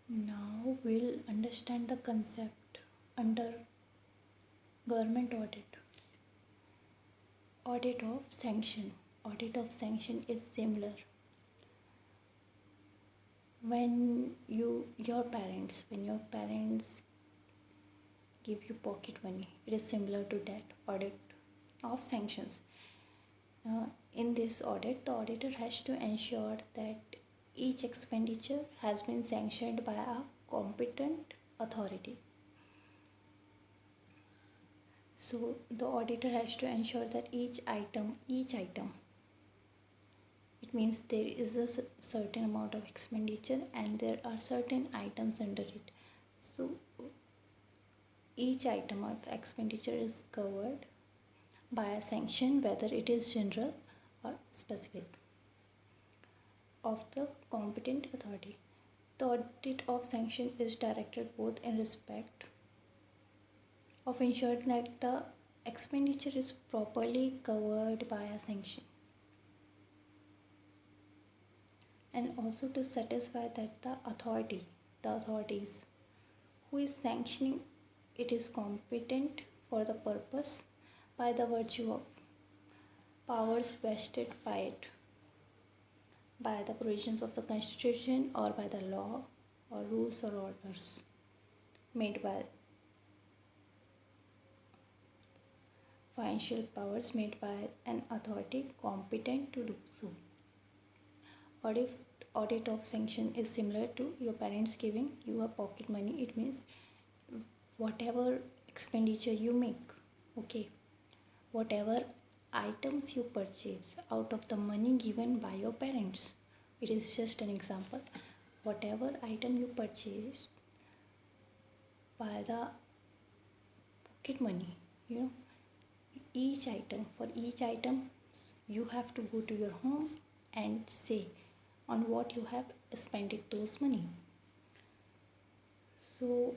Now we'll understand the concept under government audit. Audit of sanction. Audit of sanction is similar. When your parents give you pocket money, it is similar to that audit of sanctions. In this audit, the auditor has to ensure that each expenditure has been sanctioned by a competent authority. So the auditor has to ensure that each item, it means there is a certain amount of expenditure and there are certain items under it. So each item of expenditure is covered by a sanction, whether it is general or specific, of the competent authority. The audit of sanction is directed both in respect of ensuring that the expenditure is properly covered by a sanction, and also to satisfy that the authorities who is sanctioning it is competent for the purpose by the virtue of powers vested by it, by the provisions of the constitution or by the law or rules or orders made by financial powers made by an authority competent to do so. Audit of sanction is similar to your parents giving you a pocket money. It means whatever expenditure you make, okay, whatever items you purchase out of the money given by your parents, it is just an example. Whatever item you purchase by the pocket money, each item you have to go to your home and say on what you have spent those money. So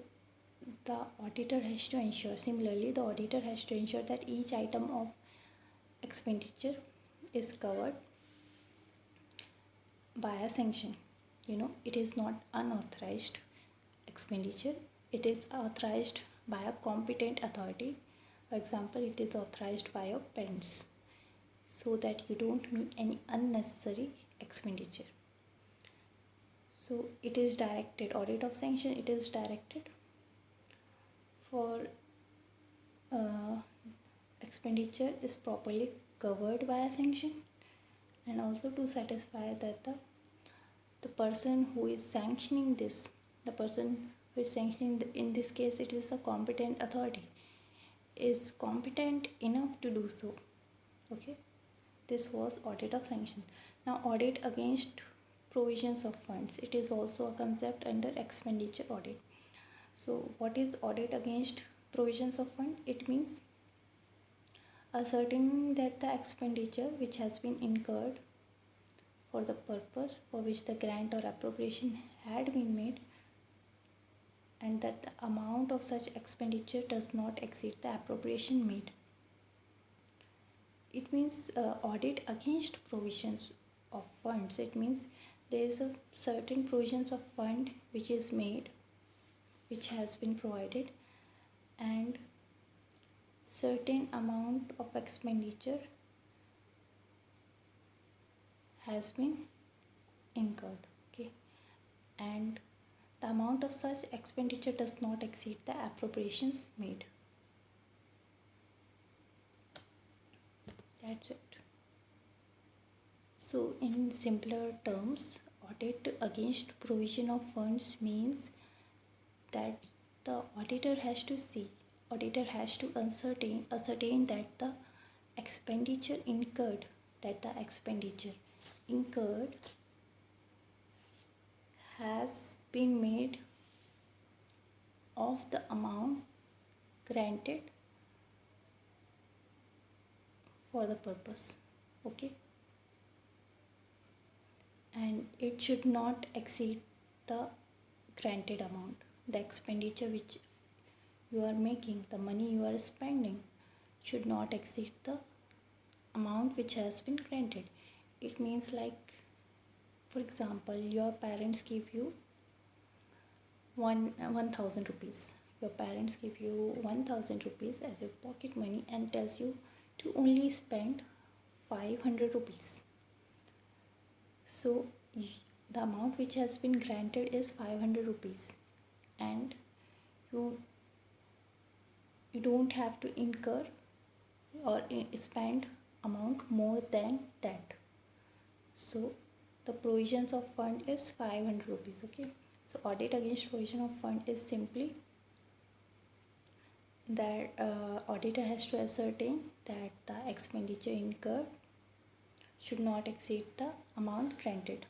the auditor has to ensure that each item of expenditure is covered by a sanction. It is not unauthorized expenditure, it is authorized by a competent authority. For example, it is authorized by your parents, so that you don't make any unnecessary expenditure. So it is directed, audit of sanction, it is directed for expenditure is properly covered by a sanction, and also to satisfy that the person who is sanctioning this, in this case it is a competent authority, is competent enough to do so. Okay, this was audit of sanction. Now audit against provisions of funds, it is also a concept under expenditure audit. So what is audit against provisions of fund? It means ascertaining that the expenditure which has been incurred for the purpose for which the grant or appropriation had been made, and that the amount of such expenditure does not exceed the appropriation made. It means audit against provisions of funds. It means there is a certain provisions of fund which is made, which has been provided, and certain amount of expenditure has been incurred, okay, and the amount of such expenditure does not exceed the appropriations made. That's it. So in simpler terms, audit against provision of funds means that the auditor has to ascertain that the expenditure incurred has been made of the amount granted for the purpose, okay, and it should not exceed the granted amount. The expenditure which you are making, the money you are spending, should not exceed the amount which has been granted. It means, like, for example, your parents give you 1000 rupees. Your parents give you 1000 rupees as your pocket money and tells you to only spend 500 rupees. So the amount which has been granted is 500 rupees, and you don't have to incur or spend amount more than that. So the provisions of fund is 500 rupees. Okay, so audit against provision of fund is simply that auditor has to ascertain that the expenditure incurred should not exceed the amount granted.